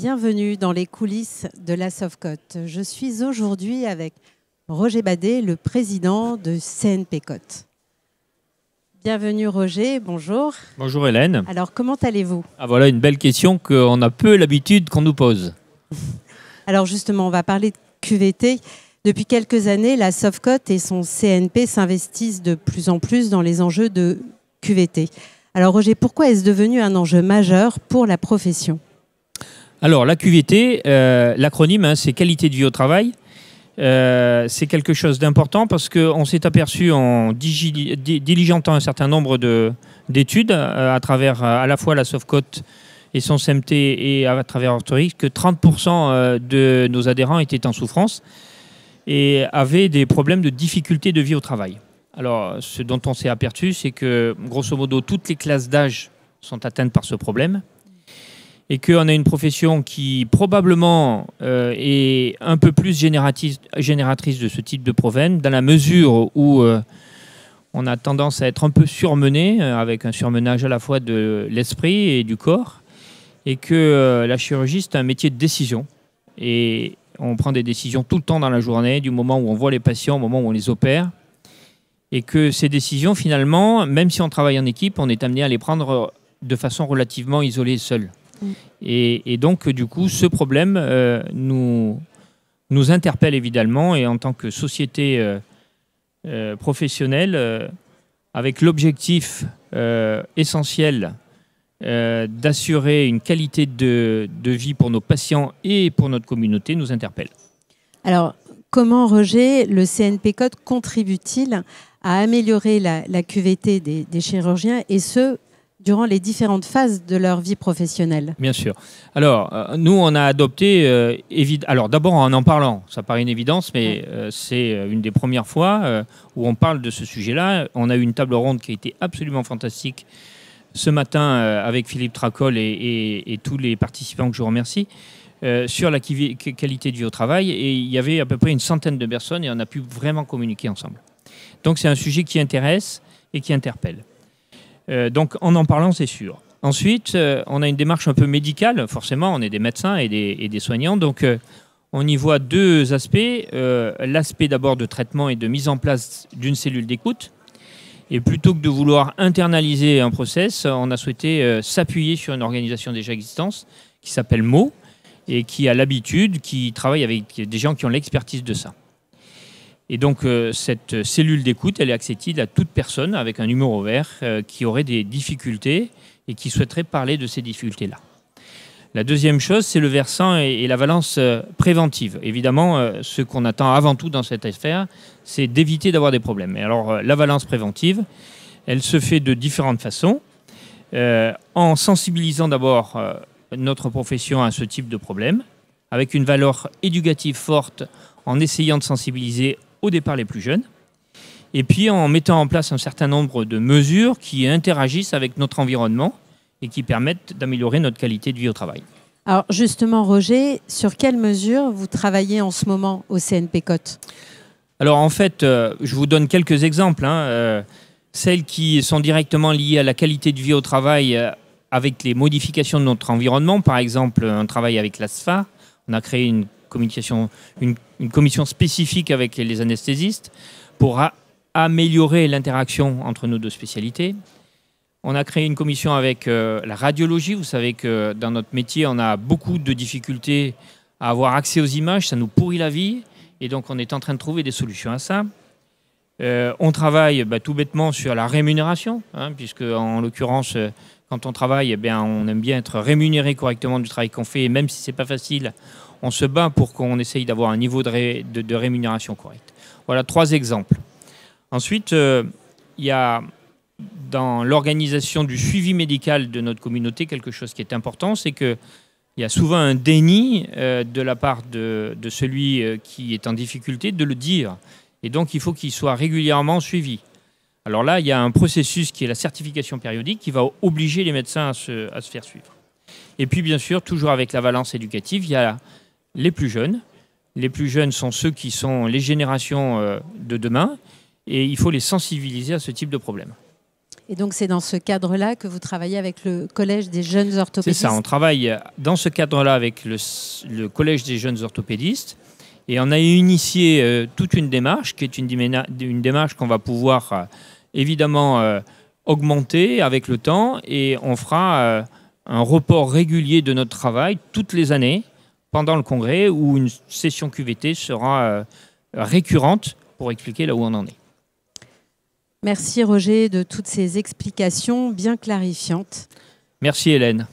Bienvenue dans les coulisses de la Sofcote. Je suis aujourd'hui avec Roger Badet, le président de CNP Côte. Bienvenue Roger, bonjour. Bonjour Hélène. Alors comment allez-vous? Voilà une belle question qu'on a peu l'habitude qu'on nous pose. Alors justement, on va parler de QVT. Depuis quelques années, la Sofcote et son CNP s'investissent de plus en plus dans les enjeux de QVT. Alors Roger, pourquoi est-ce devenu un enjeu majeur pour la profession? Alors la QVT, l'acronyme, c'est qualité de vie au travail. C'est quelque chose d'important parce qu'on s'est aperçu en diligentant un certain nombre d'études à travers à la fois la Sofcote et son CMT et à travers Orthorix que 30% de nos adhérents étaient en souffrance et avaient des problèmes de difficulté de vie au travail. Alors ce dont on s'est aperçu, c'est que grosso modo toutes les classes d'âge sont atteintes par ce problème. Et qu'on a une profession qui probablement est un peu plus génératrice de ce type de problème, dans la mesure où on a tendance à être un peu surmené, avec un surmenage à la fois de l'esprit et du corps, et que la chirurgie, c'est un métier de décision. Et on prend des décisions tout le temps dans la journée, du moment où on voit les patients, au moment où on les opère, et que ces décisions, finalement, même si on travaille en équipe, on est amené à les prendre de façon relativement isolée, seule. Et donc, du coup, ce problème nous interpelle évidemment, et en tant que société professionnelle, avec l'objectif essentiel d'assurer une qualité de vie pour nos patients et pour notre communauté, nous interpelle. Alors, comment, Roger, le CNP Côte contribue-t-il à améliorer la QVT des chirurgiens, et ce, durant les différentes phases de leur vie professionnelle? Bien sûr. Alors, nous, on a adopté... alors, d'abord, en parlant, ça paraît une évidence, mais c'est une des premières fois où on parle de ce sujet-là. On a eu une table ronde qui a été absolument fantastique ce matin avec Philippe Tracol et tous les participants que je remercie sur la qualité de vie au travail. Et il y avait à peu près une centaine de personnes et on a pu vraiment communiquer ensemble. Donc, c'est un sujet qui intéresse et qui interpelle. Donc en parlant, c'est sûr. Ensuite, on a une démarche un peu médicale, forcément, on est des médecins et des soignants, donc on y voit deux aspects. L'aspect d'abord de traitement et de mise en place d'une cellule d'écoute. Et plutôt que de vouloir internaliser un process, on a souhaité s'appuyer sur une organisation déjà existante qui s'appelle MO et qui a l'habitude, qui travaille avec des gens qui ont l'expertise de ça. Et donc, cette cellule d'écoute, elle est accessible à toute personne avec un numéro vert qui aurait des difficultés et qui souhaiterait parler de ces difficultés-là. La deuxième chose, c'est le versant et la valence préventive. Évidemment, ce qu'on attend avant tout dans cette affaire, c'est d'éviter d'avoir des problèmes. Et alors, la valence préventive, elle se fait de différentes façons. En sensibilisant d'abord notre profession à ce type de problème, avec une valeur éducative forte, en essayant de sensibiliser au départ les plus jeunes, et puis en mettant en place un certain nombre de mesures qui interagissent avec notre environnement et qui permettent d'améliorer notre qualité de vie au travail. Alors justement, Roger, sur quelles mesures vous travaillez en ce moment au CNP Côte? Alors en fait, je vous donne quelques exemples. Celles qui sont directement liées à la qualité de vie au travail avec les modifications de notre environnement, par exemple un travail avec l'ASFA, on a créé une commission spécifique avec les anesthésistes pour améliorer l'interaction entre nos deux spécialités. On a créé une commission avec la radiologie. Vous savez que dans notre métier, on a beaucoup de difficultés à avoir accès aux images. Ça nous pourrit la vie. Et donc, on est en train de trouver des solutions à ça. On travaille tout bêtement sur la rémunération, puisque en l'occurrence, quand on travaille, on aime bien être rémunéré correctement du travail qu'on fait. Et même si ce n'est pas facile, on se bat pour qu'on essaye d'avoir un niveau de rémunération correct. Voilà 3 exemples. Ensuite, il y a dans l'organisation du suivi médical de notre communauté quelque chose qui est important, c'est qu'il y a souvent un déni de la part de celui qui est en difficulté de le dire. Et donc, il faut qu'il soit régulièrement suivi. Alors là, il y a un processus qui est la certification périodique qui va obliger les médecins à se faire suivre. Et puis, bien sûr, toujours avec la valence éducative, il y a les plus jeunes. Les plus jeunes sont ceux qui sont les générations de demain et il faut les sensibiliser à ce type de problème. Et donc c'est dans ce cadre-là que vous travaillez avec le Collège des jeunes orthopédistes. C'est ça, on travaille dans ce cadre-là avec le Collège des jeunes orthopédistes. Et on a initié toute une démarche, qui est une démarche qu'on va pouvoir évidemment augmenter avec le temps. Et on fera un report régulier de notre travail toutes les années pendant le congrès, où une session QVT sera récurrente pour expliquer là où on en est. Merci Roger de toutes ces explications bien clarifiantes. Merci Hélène.